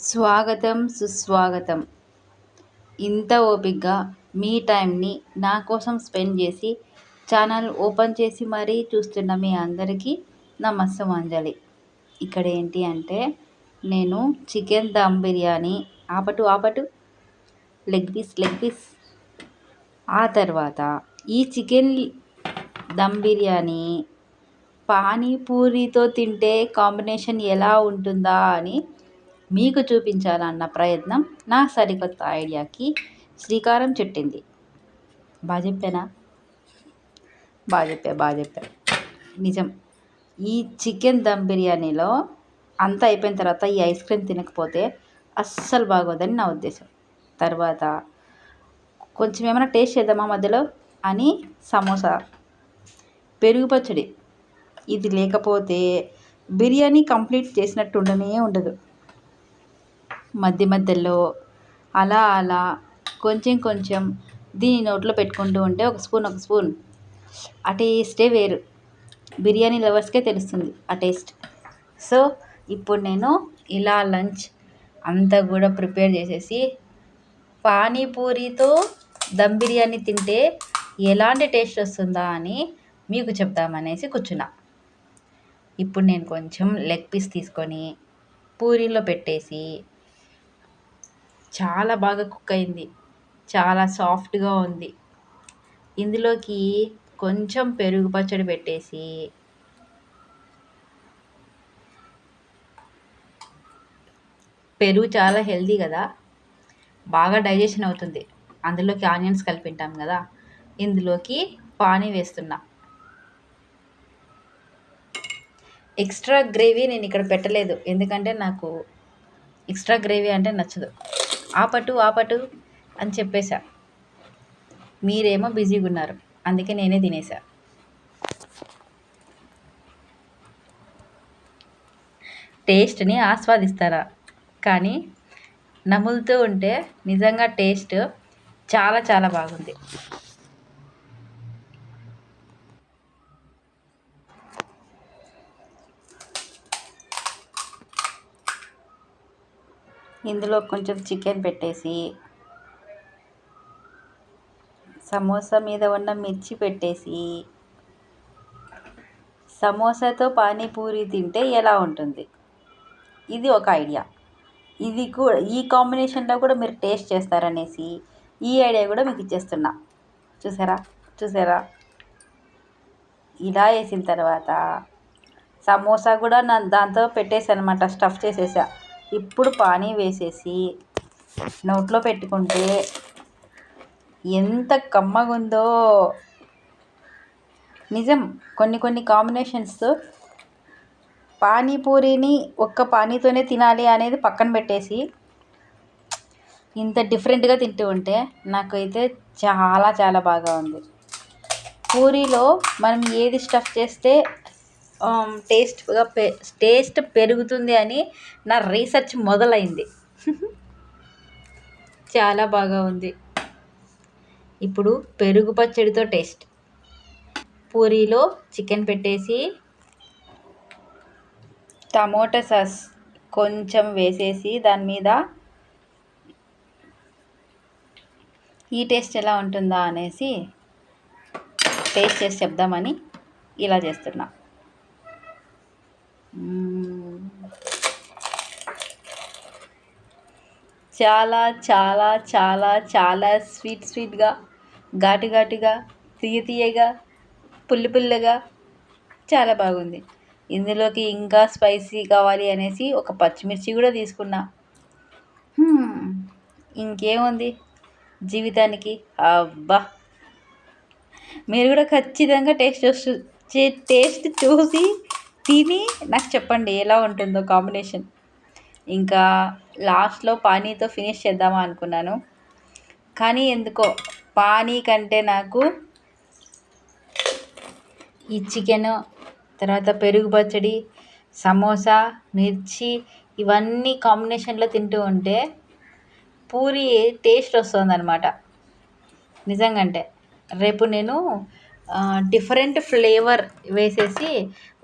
స్వాగతం సుస్వాగతం. ఇంత ఓపికగా మీ టైంని నా కోసం స్పెండ్ చేసి ఛానల్ ఓపెన్ చేసి మరీ చూస్తున్న మీ అందరికీ నమస్సుమాంజలి. ఇక్కడ ఏంటి అంటే నేను చికెన్ దమ్ బిర్యానీ ఆపటు లెగ్ పీస్ ఆ తర్వాత ఈ చికెన్ దమ్ బిర్యానీ పానీపూరితో తింటే కాంబినేషన్ ఎలా ఉంటుందా అని మీకు చూపించాలన్న ప్రయత్నం నా సరికొత్త ఐడియాకి శ్రీకారం చుట్టింది. బాగా చెప్పానా? బాగా చెప్పా. నిజం. ఈ చికెన్ దమ్ బిర్యానీలో అంతా అయిపోయిన తర్వాత ఈ ఐస్ క్రీమ్ తినకపోతే అస్సలు బాగోదని నా ఉద్దేశం. తర్వాత కొంచెం ఏమైనా టేస్ట్ చేద్దామా మధ్యలో అని సమోసా, పెరుగు పచ్చడి. ఇది లేకపోతే బిర్యానీ కంప్లీట్ చేసినట్టు ఉండదు. మధ్యలో అలా కొంచెం దీని నోట్లో పెట్టుకుంటూ ఉంటే ఒక స్పూన్ ఆ టేస్టే వేరు. బిర్యానీ లవర్స్కే తెలుస్తుంది ఆ టేస్ట్. సో ఇప్పుడు నేను ఇలా లంచ్ అంతా కూడా ప్రిపేర్ చేసేసి పానీపూరితో దమ్ బిర్యానీ తింటే ఎలాంటి టేస్ట్ వస్తుందా అని మీకు చెప్దామనేసి కూర్చున్నా. ఇప్పుడు నేను కొంచెం లెగ్ పీస్ తీసుకొని పూరీలో పెట్టేసి చాలా బాగా కుక్ అయింది, చాలా సాఫ్ట్గా ఉంది. ఇందులోకి కొంచెం పెరుగు పచ్చడి పెట్టేసి పెరుగు చాలా హెల్దీ కదా, బాగా డైజెషన్ అవుతుంది. అందులోకి ఆనియన్స్ కలిపింటాం కదా. ఇందులోకి పానీ వేస్తున్నా. ఎక్స్ట్రా గ్రేవీ నేను ఇక్కడ పెట్టలేదు, ఎందుకంటే నాకు ఎక్స్ట్రా గ్రేవీ అంటే నచ్చదు. ఆపటు అని చెప్పేశా. మీరేమో బిజీగా ఉన్నారు, అందుకే నేనే తినేసా. టేస్ట్ని ఆస్వాదిస్తారా? కానీ నములుతూ ఉంటే నిజంగా టేస్ట్ చాలా బాగుంది. ఇందులో కొంచెం చికెన్ పెట్టేసి సమోసా మీద ఉన్న మిర్చి పెట్టేసి సమోసాతో పానీపూరి తింటే ఎలా ఉంటుంది, ఇది ఒక ఐడియా. ఇది కూడా ఈ కాంబినేషన్లో కూడా మీరు టేస్ట్ చేస్తారనేసి ఈ ఐడియా కూడా మీకు ఇచ్చేస్తున్నా. చూసారా? ఇలా వేసిన తర్వాత సమోసా కూడా దాంతో పెట్టేసానమాట, స్టఫ్ చేసేసా. ఇప్పుడు పానీ వేసేసి నోట్లో పెట్టుకుంటే ఎంత కమ్మగుందో. నిజం. కొన్ని కాంబినేషన్స్ పానీపూరిని ఒక్క పానీతోనే తినాలి అనేది పక్కన పెట్టేసి ఇంత డిఫరెంట్గా తింటూ ఉంటే నాకైతే చాలా బాగా ఉంది. పూరీలో మనం ఏది స్టఫ్ చేస్తే టేస్ట్ పెరుగుతుంది అని నా రీసెర్చ్ మొదలైంది. చాలా బాగా ఉంది. ఇప్పుడు పెరుగు పచ్చడితో టేస్ట్. పూరీలో చికెన్ పెట్టేసి టమోటా సాస్ కొంచెం వేసేసి దాని మీద ఈ టేస్ట్ ఎలా ఉంటుందా అనేసి టేస్ట్ చేసి చెప్దామని ఇలా చేస్తున్నా. చాలా స్వీట్గా, ఘాటుగా, తీయగా, పుల్లగా చాలా బాగుంది. ఇందులోకి ఇంకా స్పైసీ కావాలి అనేసి ఒక పచ్చిమిర్చి కూడా తీసుకున్నా. ఇంకేముంది జీవితానికి. అబ్బా, మీరు కూడా ఖచ్చితంగా టేస్ట్ చూసి తిని నాకు చెప్పండి ఎలా ఉంటుందో కాంబినేషన్. ఇంకా లాస్ట్లో పానీతో ఫినిష్ చేద్దామా అనుకున్నాను, కానీ ఎందుకో పానీ కంటే నాకు ఈ చికెను, తర్వాత పెరుగు పచ్చడి, సమోసా, మిర్చి ఇవన్నీ కాంబినేషన్లో తింటూ ఉంటే పూరి టేస్ట్ వస్తుందన్నమాట. నిజంగా అంటే రేపు నేను డిఫరెంట్ ఫ్లేవర్ వేసేసి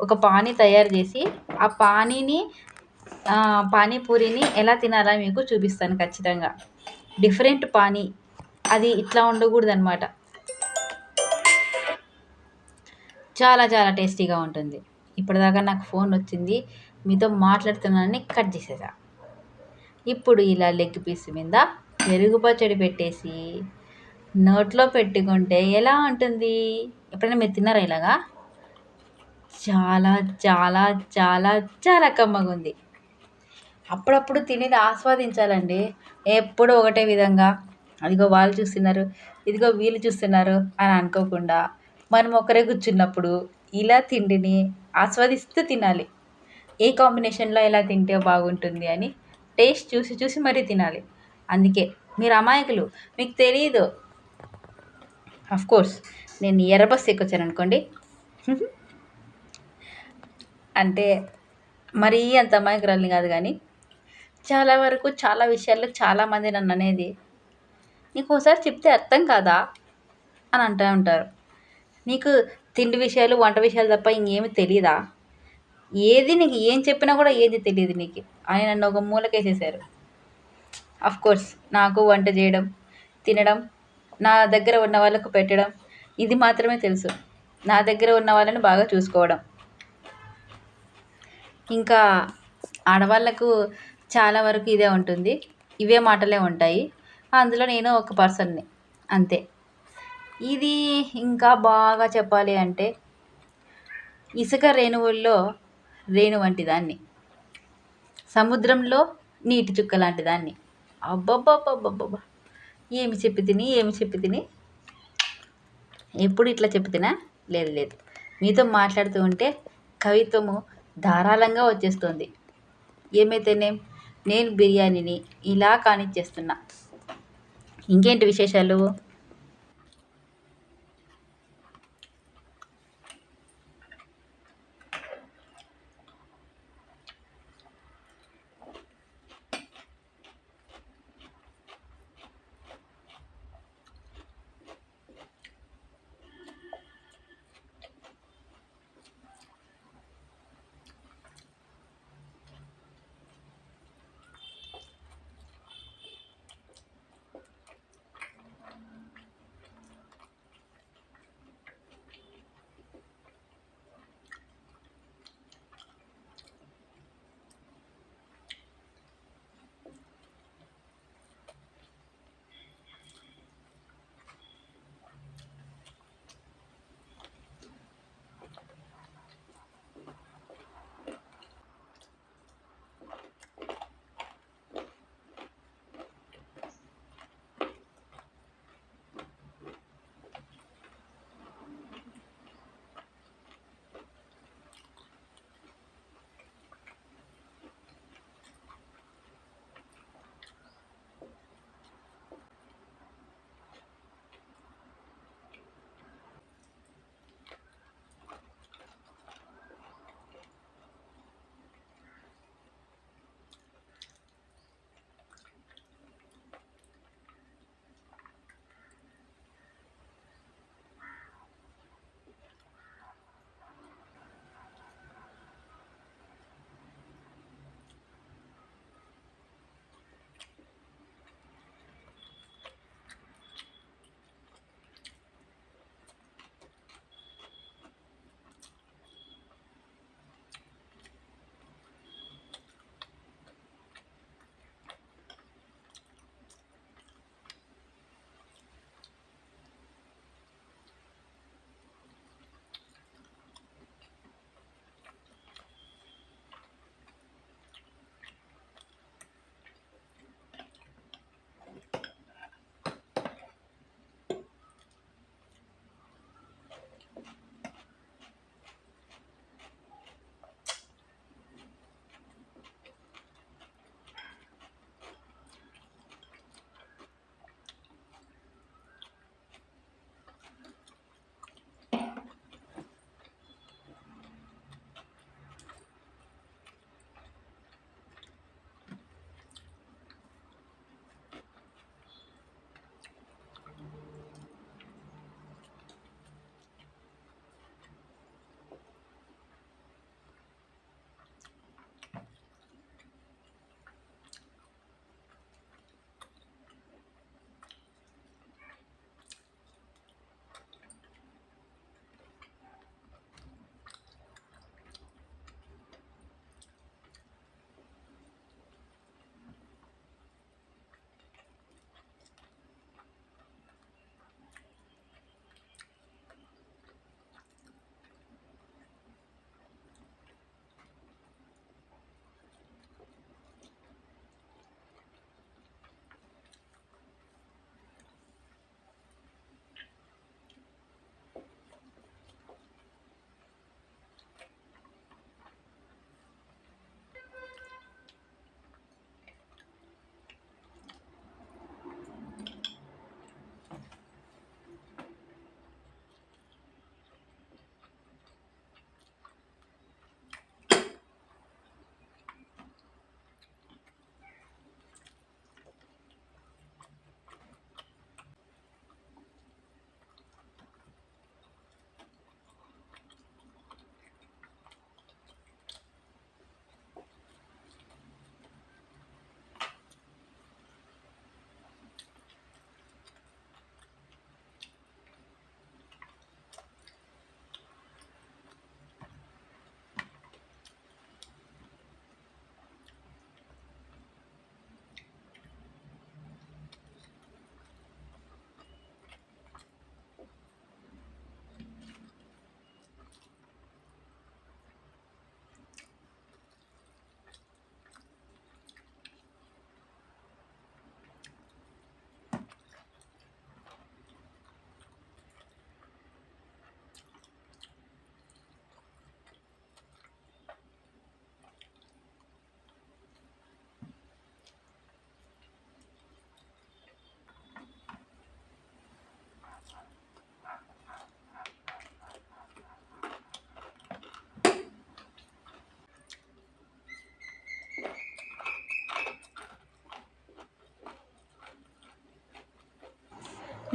ఒక పానీ తయారు చేసి ఆ పానీని పానీపూరిని ఎలా తినాలో మీకు చూపిస్తాను ఖచ్చితంగా. డిఫరెంట్ పానీ, అది ఇట్లా ఉండకూడదనమాట. చాలా చాలా టేస్టీగా ఉంటుంది. ఇప్పటిదాకా నాకు ఫోన్ వచ్చింది, మీతో మాట్లాడుతున్నానని కట్ చేసేసా. ఇప్పుడు ఇలా లెగ్ పీస్ మీద పెరుగు పచ్చడి పెట్టేసి నోట్లో పెట్టుకుంటే ఎలా ఉంటుంది? ఎప్పుడైనా మీరు తిన్నారా ఇలాగా? చాలా చాలా చాలా చాలా కమ్మగుంది. అప్పుడప్పుడు తినేది ఆస్వాదించాలండి. ఎప్పుడూ ఒకటే విధంగా అదిగో వాళ్ళు చూస్తున్నారు, ఇదిగో వీళ్ళు చూస్తున్నారు అని అనుకోకుండా మనం ఒకరే కూర్చున్నప్పుడు ఇలా తిండిని ఆస్వాదిస్తూ తినాలి. ఏ కాంబినేషన్‌లో ఎలా తింటే బాగుంటుంది అని టేస్ట్ చూసి చూసి మరీ తినాలి. అందుకే మీరు అమాయకులు, మీకు తెలీదు. ఆఫ్‌కోర్స్ నేను ఎర్ర బస్ ఎక్కొచ్చాననుకోండి, అంటే మరీ అంత అమాయకురాలిని కాదు గానీ, చాలా వరకు చాలా విషయాల్లో చాలామంది నన్ననేది, "నీకోసారి చెప్తే అర్థం కాదా?" అని అంటా ఉంటారు. "నీకు తిండి విషయాలు, వంట విషయాలు తప్ప ఇంకేమి తెలీదా? ఏది నీకు ఏం చెప్పినా కూడా ఏది తెలీదు నీకు" అని నన్ను ఒక మూలకేసేశారు. ఆఫ్‌కోర్స్ నాకు వంట చేయడం, తినడం, నా దగ్గర ఉన్న వాళ్ళకు పెట్టడం ఇది మాత్రమే తెలుసు. నా దగ్గర ఉన్న వాళ్ళని బాగా చూసుకోవడం. ఇంకా ఆడవాళ్ళకు చాలా వరకు ఇదే ఉంటుంది. ఇవే మాటలే ఉంటాయి. అందులో నేను ఒక పర్సన్‌ని అంతే. ఇది ఇంకా బాగా చెప్పాలి అంటే, ఇసుక రేణువుల్లో రేణు వంటి దాన్ని. సముద్రంలో నీటి చుక్క లాంటి దాన్ని. అబ్బబ్బబ్బబ్బబ్బబ్బా! ఏమి చెప్పి తిని, ఏమి చెప్పి తిని. ఎప్పుడు ఇట్లా చెప్పి తినా? లేదు లేదు. మీతో మాట్లాడుతూ ఉంటే కవిత్వము ధారాళంగా వచ్చేస్తుంది. ఏమైతేనేం నేను బిర్యానీని ఇలా కానిచ్చేస్తున్నా. ఇంకేంటి విశేషాలు?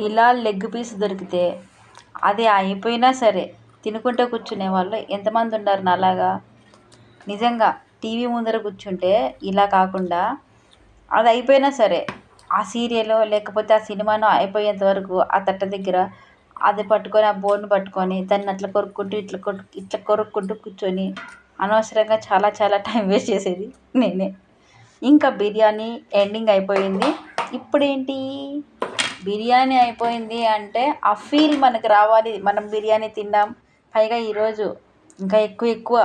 ఇలా లెగ్ పీస్ దొరికితే అది అయిపోయినా సరే తినుకుంటూ కూర్చునే వాళ్ళు ఎంతమంది ఉన్నారు నాలాగా. నిజంగా టీవీ ముందర కూర్చుంటే ఇలా కాకుండా అది అయిపోయినా సరే ఆ సీరియలో లేకపోతే ఆ సినిమానో అయిపోయేంత వరకు ఆ తట్ట దగ్గర అది పట్టుకొని ఆ బోర్డుని పట్టుకొని దాన్ని అట్లా కొరుక్కుంటూ ఇట్లా కొరుక్కుంటూ కూర్చొని అనవసరంగా చాలా చాలా టైం వేస్ట్ చేసేది నేనే. ఇంకా బిర్యానీ ఎండింగ్ అయిపోయింది. ఇప్పుడేంటి, బిర్యానీ అయిపోయింది అంటే ఆ ఫీల్ మనకు రావాలి, మనం బిర్యానీ తిన్నాం. పైగా ఈరోజు ఇంకా ఎక్కువ ఎక్కువ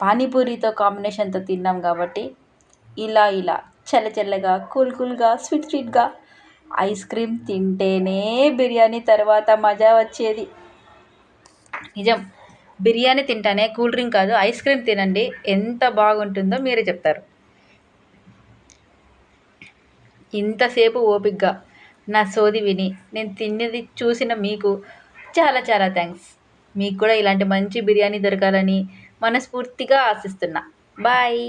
పానీపూరితో కాంబినేషన్తో తిన్నాం కాబట్టి ఇలా చల్ల చల్లగా కూల్ కూల్గా స్వీట్ స్వీట్గా ఐస్ క్రీమ్ తింటేనే బిర్యానీ తర్వాత మజా వచ్చేది. నిజం, బిర్యానీ తింటానే కూల్ డ్రింక్ కాదు ఐస్ క్రీమ్ తినండి, ఎంత బాగుంటుందో మీరే చెప్తారు. ఇంతసేపు ఓపికగా నా సోది విని నేను తిన్నది చూసిన మీకు చాలా చాలా థ్యాంక్స్. మీకు కూడా ఇలాంటి మంచి బిర్యానీ దొరకాలని మనస్ఫూర్తిగా ఆశిస్తున్నా. బాయ్.